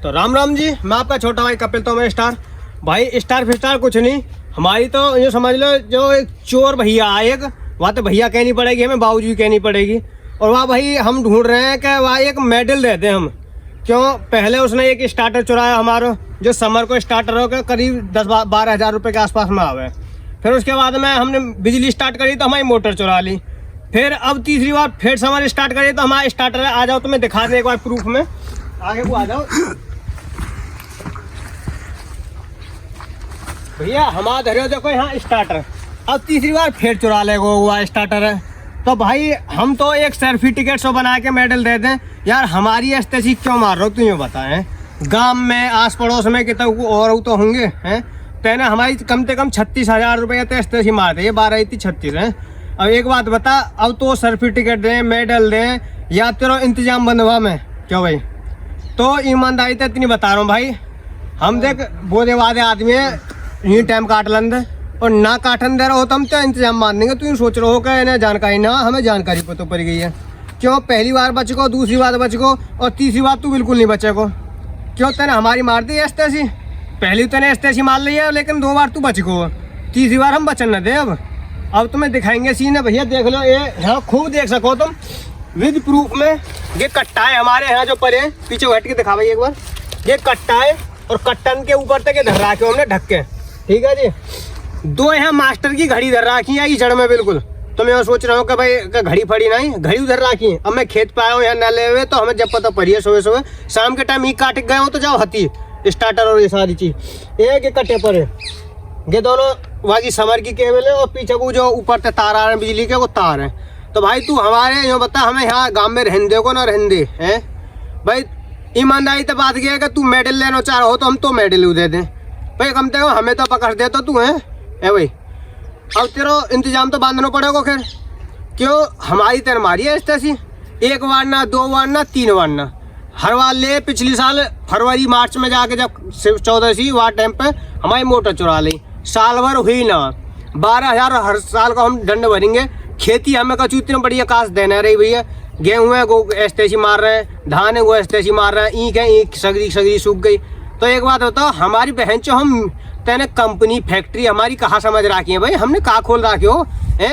तो राम राम जी, मैं आपका छोटा भाई कपिल तोमर स्टार। भाई स्टार फिस्टार कुछ नहीं, हमारी तो ये समझ लो जो एक चोर भैया आएगा, वहाँ तो भैया कहनी पड़ेगी, हमें बाबूजी कहनी पड़ेगी। और वहाँ भाई हम ढूंढ रहे हैं कि वहाँ एक मेडल देते हैं हम। क्यों? पहले उसने एक स्टार्टर चुराया हमारा, जो समर को स्टार्टर हो करीब 10-12 हज़ार रुपये के आसपास में आवे। फिर उसके बाद में हमने बिजली स्टार्ट करी तो हमारी मोटर चुरा ली। फिर अब तीसरी बार फिर समर स्टार्ट करी तो हमारा स्टार्टर आ जाओ, तो मैं दिखा दें एक बार प्रूफ में, आगे को आ जाओ भैया। हमारा धरे देखो यहाँ स्टार्टर, अब तीसरी बार फिर चुरा ले हुआ स्टार्टर है। तो भाई हम तो एक सेल्फी टिकट शो बना के मेडल दे दें यार, हमारी अस्तेसी क्यों मार रहे हो तुम ये बताएं। गांव में आस पड़ोस में कितना और तो होंगे हैं, तेने हमारी कम से कम 36,000 रुपये तो अस्तेसी मार दे, ये 12 36 है। अब एक बात बता, अब तो सेल्फी टिकट दें मेडल दें या तेरा इंतजाम बनवा में क्यों भाई? तो ईमानदारी तो इतनी बता रहा हूँ भाई, हम देख बोधे वादे आदमी है, यही टाइम काट लेंगे और ना काटन दे रहा हो तो हम तो इंतजाम मान देंगे। तू सोच रहे हो कि इन्हें जानकारी ना, हमें जानकारी पता पड़ गई है। क्यों? पहली बार बच को, दूसरी बार बच को और तीसरी बार तू बिल्कुल नहीं बचे को। क्यों? तेने हमारी मार दी अस्तेसी, पहली तेने अस्तेसी मार ली है, लेकिन 2 बार तू बच को, तीसरी बार हम बचन न दे। अब तुम्हें दिखाएंगे सीन है भैया, देख लो ये यहाँ खूब देख सको तुम विद प्रूफ में। ये कट्टा है हमारे यहाँ जो परे, पीछे हट के दिखा भाई एक बार, ये कट्टा है और कट्टन के ऊपर तक ये धर रखे हमने ढक के, ठीक है जी। 2 यहाँ मास्टर की घड़ी धर रखी है जड़ में बिल्कुल। तो मैं सोच रहा हूँ कि भाई घड़ी फड़ी नहीं, घड़ी उधर रखी है। अब मैं खेत पे आया हूँ यहाँ न ले हुए, तो हमें जब पता पड़ी है सुबह सुबह शाम के टाइम ही काट गए हो, तो जाओ हती स्टार्टर और ये सारी चीज एक एक कट्टे पर है। ये दोनों वागी समर की केबल है और पीछे वो जो ऊपर से तार आ रहे हैं बिजली के, वो तार है। तो भाई तू हमारे यहाँ बता, हमें यहाँ गाँव में रहने को ना रहने हैं भाई। ईमानदारी तो बात यह है कि तू मेडल लेना चाह रहा हो तो हम तो मेडल दे दें भाई, कम से कम हमें तो पकड़ दे तो तू है भाई। अब तेरा इंतजाम तो बांधना पड़ेगा खैर। क्यों? हमारी तेर मारी है ऐसी, 1 बार ना 2 बार ना 3 बार ना, हर बार ले। पिछली साल फरवरी मार्च में जाके जब 14वीं वार टाइम पे हमारी मोटर चुरा ली, साल भर हुई ना, 12,000 हर साल का हम दंड भरेंगे। खेती हमें कचू इतनी बढ़िया काश देना रही भैया, गेहूँ है गो ऐसी मार रहे हैं, धान है वो ऐसी मार रहे हैं, ईंख है ईंख सगरी सूख गई। तो एक बात बताओ, हमारी बहन चो हम तेने कंपनी फैक्ट्री हमारी कहाँ समझ रखी है भाई? हमने कहाँ खोल रखी हो?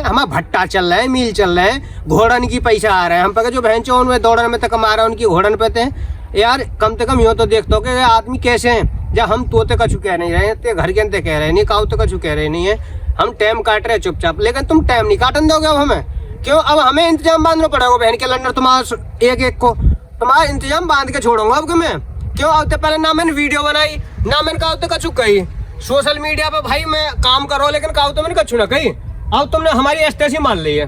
हमारा भट्टा चल रहा है, मिल चल रहा है, घोड़न की पैसा आ रहा है हम पे, जो बहन चो उनमें दौड़न में तक कमा रहा है, उनकी घोड़न पे थे यार। कम से कम यूँ तो देखते हो कि आदमी कैसे हैं। जब हम तोते कछु कह नहीं रहे हैं, घर के अंदर कह रहे नहीं, काऊ तो कछु कह रहे नहीं है, हम टाइम काट रहे चुपचाप, लेकिन तुम टाइम नहीं काटन दोगे अब हमें। क्यों? अब हमें इंतजाम बांधना पड़ेगा बहन के लंडर, तुम्हारा एक को तुम्हारा इंतजाम बांध के छोड़ूंगा अब मैं। क्यों? अब तो पहले ना मैंने वीडियो बनाई, ना मैंने कहा तो कछु कही सोशल मीडिया पे भाई मैं काम करो, लेकिन कहा तो मैंने कछु ना कही। अब तुमने हमारी अस्तेसी मान ली है,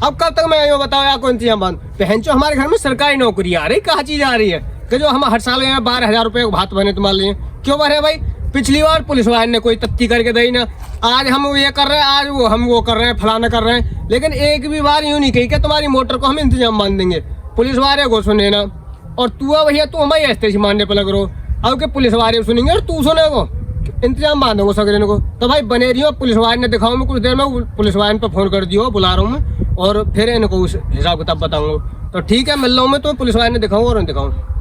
अब कब तक मैं ये बताओ यार को इंतजाम बांध। बहन चो हमारे घर में सरकारी नौकरी आ रही, कहाँ चीज आ रही है कि जो हम हर साल 12,000 रुपये भात बने तुम्हारे लिए। क्यों भरे भाई? पिछली बार पुलिस वाले ने कोई तत्ती करके दी ना, आज हम ये कर रहे हैं, आज वो हम वो कर रहे हैं, फलाना कर रहे हैं, लेकिन एक भी बार यूँ नहीं कही कि तुम्हारी मोटर को हम इंतजाम बांध देंगे। पुलिस वाले को सुने ना, और तू भैया तू हमारी अस्तेसी मानने पर लग रहो। अब के पुलिस वाले सुनेंगे और तू सुने को इंतजाम बांधोगे सगरे को। तो भाई बने रही हो, पुलिस वाले ने दिखाऊँ मैं कुछ देर में, पुलिस वाले पर फोन कर दियो, बुला रहा हूँ मैं, और फिर इनको उस हिसाब किताब बताऊँगा। तो ठीक है, मिल रहा हूँ मैं, तो पुलिस वाले ने दिखाऊँ और दिखाऊँ।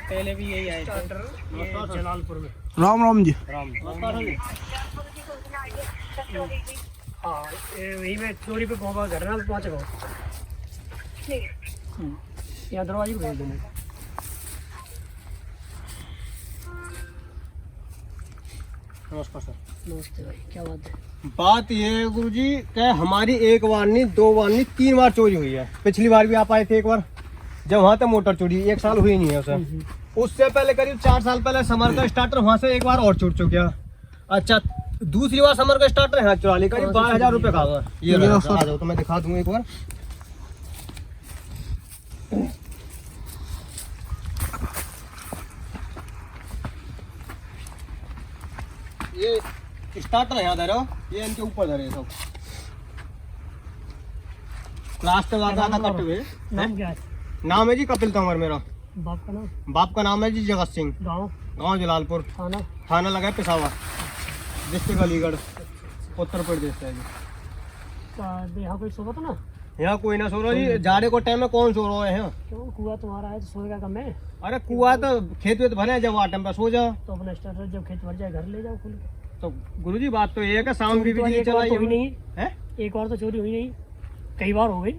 पहले भी यही आए थे जलालपुर में। राम राम जी। हाँ वही में चोरी पे बहुत घर ना पहुँच गो, यहाँ दरवाजे को भेज देना। नमस्कार सर। नमस्ते भाई, क्या बात है? बात ये है गुरुजी कि हमारी 1 बार नहीं 2 बार नहीं 3 बार चोरी हुई है। पिछली बार भी आप आए थे एक बार, जब वहाँ तक मोटर चोरी 1 साल हुई नहीं है उसे। उससे पहले करीब 4 साल पहले समर का स्टार्टर वहाँ से 1 बार और छूट चुका। अच्छा, दूसरी बार समर का स्टार्टर यहाँ चुरा ली, करीब 12,000 रुपये का हुआ। ये आ जाओ तो मैं दिखा दूंगा एक बार। ये स्टार्टर यहाँ दे रहे हो, ये इनके ऊपर धरे सब लास्ट वाला था कट हुए। नाम क्या है? नाम है जी कपिल तोमर मेरा। बाप का नाम? बाप का नाम है जी जगत सिंह। गाँव? गाँव जलालपुर, थाना? थाना लगा है पेशावर। डिस्ट्रिक्ट अलीगढ़, उत्तर प्रदेश है जी। यहाँ कोई सोता तो ना? यहाँ कोई ना सो रहा जी, जाड़े को टाइम में कौन सो रहा है यहाँ? क्यों, कुआं तुम्हारा है तो सोने का कम है? अरे कुआ तो खेत वेत भरे, जब टाइम पे सो जाओ। तो अपना स्टार्टर जब खेत भर जाए घर ले जाओ खुल के। तो गुरुजी बात तो ये है कि शाम की बिजली एक बार चलाई तो हुई नहीं है, एक बार तो चोरी हुई नहीं, कई बार हो गई।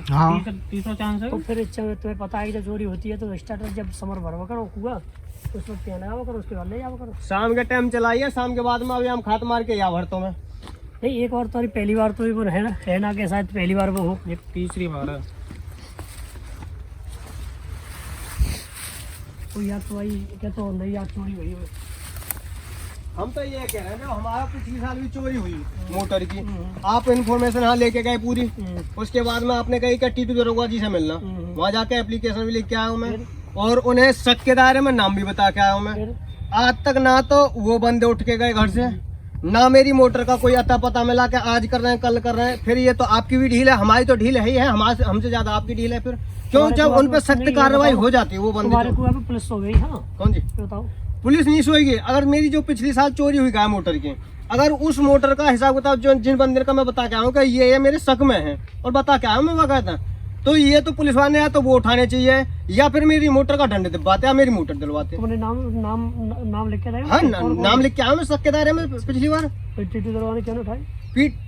हाँ 30 चांस है। तो फिर तुम्हें पता है कि जब चोरी होती है तो स्टार्टर जब समर भरवा करो कुआ तो उस वक्त क्या लगाओ करो, उसके बाद ले जाओ करो। शाम के टाइम चलाइए, शाम के बाद में अभी हम खात मार के या भरतों में। नहीं एक बार तो पहली बार तो वो है ना के साथ पहली बार वो हो, ये तीसरी बार है। तो यार तो भाई क्या तो नहीं यार चोरी हुई है। हम तो ये कह रहे हैं, जो हमारा पिछले साल भी चोरी हुई मोटर की, आप इन्फॉर्मेशन यहाँ लेके गए पूरी, उसके बाद में आपने कही कि टीटू दरोगा जी से मिलना, वहाँ जाके एप्लीकेशन भी लिख के आया हूँ मैं, और उन्हें शक के दायरे में नाम भी बता के आया हूँ मैं। आज तक ना तो वो बंदे उठ के गए घर से, ना मेरी मोटर का कोई अता पता मिला कि आज कर रहे हैं कल कर रहे हैं। फिर ये तो आपकी भी ढील है, हमारी तो ढील है ही है, हमारे हमसे ज्यादा आपकी ढील है। फिर क्यों, जब उन पर सख्त कार्रवाई हो जाती है वो बंदे। तुम्हारे कुआं पे पुलिस हो गई? हाँ कौन जी? बताओ। पुलिस नहीं सोएगी। अगर मेरी जो पिछली साल चोरी हुई गाय मोटर की, अगर उस मोटर का हिसाब किताब जो जिन बंदे का मैं बता के आया हूँ कि ये मेरे शक में है और बता के आया हूँ मैं वकायदा, तो ये तो पुलिस वाले या तो वो उठाने चाहिए, या फिर मेरी मोटर का दंड दिलवाते या मेरी मोटर दिलवाते। तुमने नाम लिख के लाए? हाँ नाम लिख के आया मैं शक के दायरे में पिछली बार। टीटू दरोगा ने क्यों नहीं उठाई?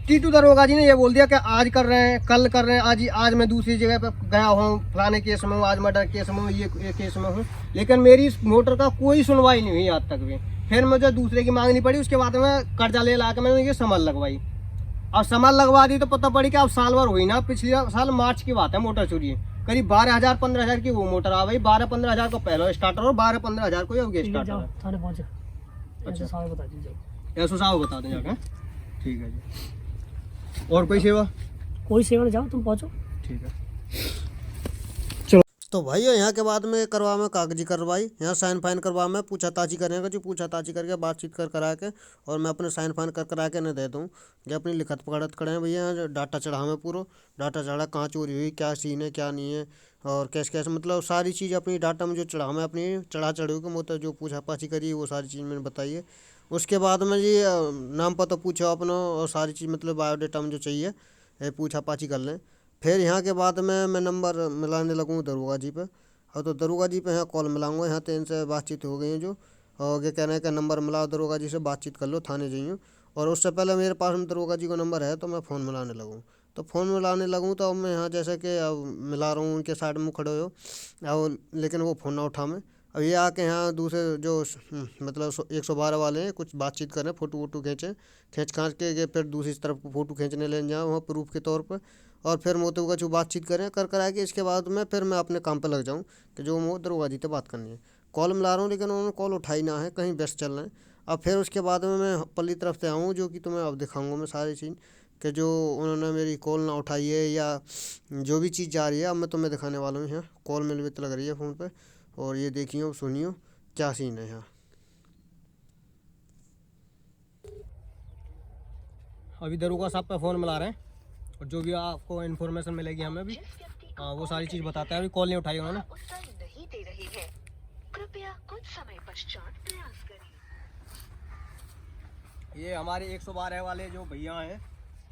टीटू दरोगा जी ने ये बोल दिया कि आज कर रहे हैं कल कर रहे हैं, आज मैं दूसरी जगह पे गया हूँ, फलाने केस में हूँ, आज मर्डर केस में हूँ, ये केस में हूँ, लेकिन मेरी इस मोटर का कोई सुनवाई नहीं हुई आज तक भी। फिर मुझे दूसरे की मांगनी पड़ी, उसके बाद में कर्जा ले ला के मैंने ये समझ लगवाई। अब समझ लगवा दी तो पता पड़ी कि अब साल भर हुई ना, पिछले साल मार्च की बात है मोटर चोरी, करीब 12,000-15,000 की वो मोटर आ गई। 12-15,000 का पहला स्टार्टर और 12-15,000 को अब स्टार्टर। थाने पहुंचे। अच्छा साहब बता दीजिए। ऐसा साहब बता दें जाके। ठीक है जी। और कोई सेवा? कोई सेवा नहीं, जाओ तुम पहुंचो। ठीक है। तो भाइयों यहाँ के बाद में करवा में कागजी कार्रवाई, यहाँ साइन फाइन करवा में पूछताछी करेंगे जी, पूछताछी करके बातचीत कर करा के और मैं अपने साइन फाइन कर करा के न दे दूँ कि अपनी लिखत पकड़त करें भैया। यहाँ डाटा चढ़ा में पूरा डाटा चढ़ा, कहाँ चोरी हुई, क्या सीन है क्या नहीं है, और कैसे कैसे मतलब सारी चीज़ अपनी डाटा में जो चढ़ा में अपनी चढ़ा चढ़ी के मतलब जो पूछापाछी करी वो सारी चीज़ मैंने बताई है। उसके बाद में जी नाम पता पूछो अपना और सारी चीज़ मतलब बायोडाटा में जो चाहिए पूछापाछी कर लें। फिर यहाँ के बाद में मैं नंबर मिलाने लगूँ दरोगा जी पे, और तो दरोगा जी पे यहाँ कॉल मिलाऊंगा। यहाँ तो इनसे बातचीत हो गई है जो, और ये कह रहे हैं कि नंबर मिलाओ दरोगा जी से, बातचीत कर लो, थाने जाइए। और उससे पहले मेरे पास में दरोगा जी का नंबर है तो मैं फ़ोन मिलाने लगूँ। तो फ़ोन मिलाने लगूँ तो अब मैं यहाँ जैसे कि अब मिला रहा हूँ, उनके साइड में खड़े हो और लेकिन वो फ़ोन ना उठा में। अब ये आके यहाँ दूसरे जो मतलब 112 वाले हैं कुछ बातचीत करें, फ़ोटो वोटो खींच खाँच के फिर दूसरी तरफ फ़ोटो खींचने ले जाऊँ वहाँ प्रूफ के तौर पर, और फिर मोतू का जो बातचीत करें कर कर आके इसके बाद में फिर मैं अपने काम पे लग जाऊँ कि जो मैं दरोगा जी से बात करनी है। कॉल मिला रहा हूँ लेकिन उन्होंने कॉल उठाई ना है, कहीं व्यस्त चल रहे हैं। अब फिर उसके बाद में मैं पल्ली तरफ से आऊँ जो कि तुम्हें अब दिखाऊँगा मैं सारी चीज़ कि जो उन्होंने मेरी कॉल ना उठाई है या जो भी चीज़ जा रही है अब मैं तुम्हें दिखाने वाला हूँ। यहाँ कॉल मिल भी लग रही है फ़ोन पर, और ये देखियो सुनियो क्या सीन है यहाँ। अभी दरोगा साहब पे फ़ोन मिला रहे हैं और जो भी आपको इन्फॉर्मेशन मिलेगी हमें भी वो सारी चीज़ बताते हैं। अभी कॉल नहीं उठाई उन्होंने। नहीं दे रही है, कृपया कुछ समय पश्चात प्रयास करें। ये हमारे 112 वाले जो भैया हैं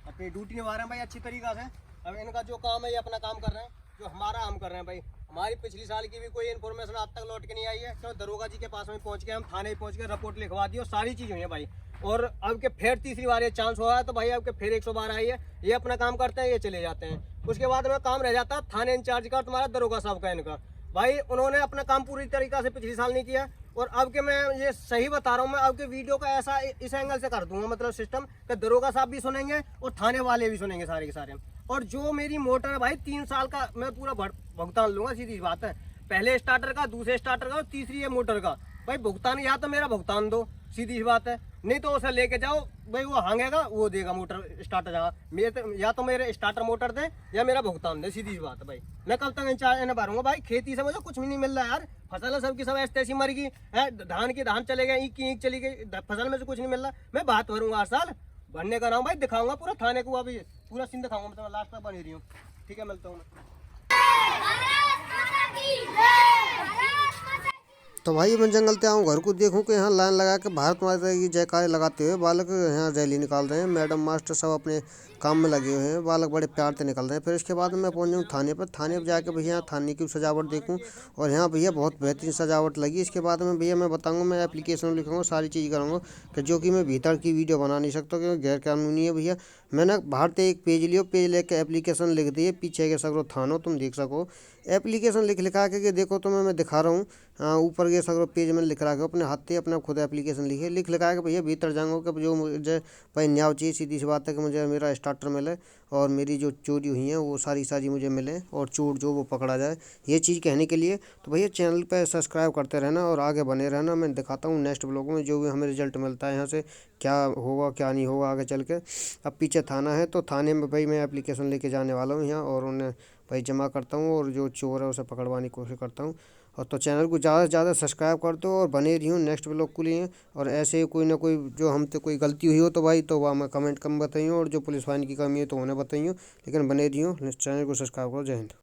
अपनी ड्यूटी निभा रहे हैं भाई अच्छी तरीक़ा से। अब इनका जो काम है ये अपना काम कर रहे हैं, जो हमारा हम कर रहे हैं भाई। हमारी पिछली साल की भी कोई इन्फॉर्मेशन आज तक लौट के नहीं आई है, तो दरोगा जी के पास में पहुंच के हम थाने पहुंच के रिपोर्ट लिखवा दी और सारी चीज़ हुई है भाई। और अब के फिर तीसरी बार ये चांस हुआ है तो भाई अब के फिर 112 आई है, ये अपना काम करते हैं, ये चले जाते हैं। उसके बाद में काम रह जाता है थाने इंचार्ज का, तुम्हारा दरोगा साहब का इनका। भाई उन्होंने अपना काम पूरी तरीक़ा से पिछली साल नहीं किया। और अब के मैं ये सही बता रहा हूँ, मैं अब के वीडियो का ऐसा इस एंगल से कर दूंगा मतलब सिस्टम कि दरोगा साहब भी सुनेंगे और थाने वाले भी सुनेंगे सारे के सारे। और जो मेरी मोटर है भाई 3 साल का मैं पूरा भुगतान लूंगा, सीधी बात है। पहले स्टार्टर का, दूसरे स्टार्टर का और तीसरी है मोटर का। भाई भुगतान या तो मेरा भुगतान दो, सीधी सी बात है, नहीं तो उसे लेके जाओ भाई, वो हांगेगा वो देगा मोटर स्टार्टर जगह मेरे, या तो मेरे स्टार्टर मोटर दे या मेरा भुगतान दे, सीधी सी बात है भाई। मैं कल तक इंचार्ज भरूंगा भाई, खेती से मुझे कुछ भी नहीं मिल रहा है यार। फसल है सबकी सब ऐसी मर गई है, धान की धान चले गए, ईख की ईख चली गई, फसल में से कुछ नहीं मिल रहा। मैं बात भरूंगा हर साल, भरने का नाम भाई दिखाऊंगा पूरा थाने को, अभी पूरा सीन दिखाऊंगा, मतलब लास्ट तक बनी रही हूँ। ठीक है, मिलता हूँ मैं। तो भाई मैं जंगल से आऊँ, घर को देखूँ कि यहाँ लाइन लगा के भारत माता की जयकारे लगाते हुए बालक यहाँ रैली निकाल रहे हैं। मैडम मास्टर सब अपने काम में लगे हुए हैं, बालक बड़े प्यार से निकल रहे हैं। फिर इसके बाद मैं पहुँच जाऊँ थाने पर। थाने पर जाके भैया यहाँ थाने की सजावट देखूँ, और यहाँ भैया बहुत बेहतरीन सजावट लगी। इसके बाद में भैया मैं बताऊँगा, मैं एप्लीकेशन लिखूँगा, सारी चीज़ करूँगा कि जो कि मैं भीतर की वीडियो बना नहीं सकता क्योंकि गैर कानूनी है भैया। मैंने बाहर से एक पेज लियो, पेज लेके एप्लीकेशन लिख दिए, पीछे के सगरो थानो तुम देख सको। एप्लीकेशन लिखा के देखो तो मैं दिखा रहा हूँ। ऊपर के सगरो पेज में लिख रहा है, अपने हाथ से अपना खुद एप्लीकेशन लिखे लिखा के भैया भीतर जाऊँगा कि जो मुझे भाई न्याय चाहिए। सीधी सी बात है कि मुझे मेरा स्टार्टर मिले और मेरी जो चोरी हुई है वो सारी मुझे मिले, और चोर जो वो पकड़ा जाए, ये चीज़ कहने के लिए। तो भैया चैनल पे सब्सक्राइब करते रहना और आगे बने रहना। मैं दिखाता हूँ नेक्स्ट ब्लॉग में जो भी हमें रिजल्ट मिलता है यहाँ से, क्या होगा क्या नहीं होगा आगे चल के। अब पीछे थाना है, तो थाने में भाई मैं एप्लीकेशन लेके जाने वाला हूँ यहाँ, और उन्हें भाई जमा करता हूँ और जो चोर है उसे पकड़वाने की कोशिश करता हूँ। और तो चैनल को ज़्यादा से ज़्यादा सब्सक्राइब कर दो और बने रही हूँ नेक्स्ट ब्लॉग के लिए। और ऐसे कोई ना कोई जो हमसे कोई गलती हुई हो तो भाई तो वह मैं कमेंट कम बताइए, और जो पुलिस वाहिनी की कमी है तो उन्हें बताइए, लेकिन बने रही हूँ। चैनल को सब्सक्राइब करो। जय हिंद।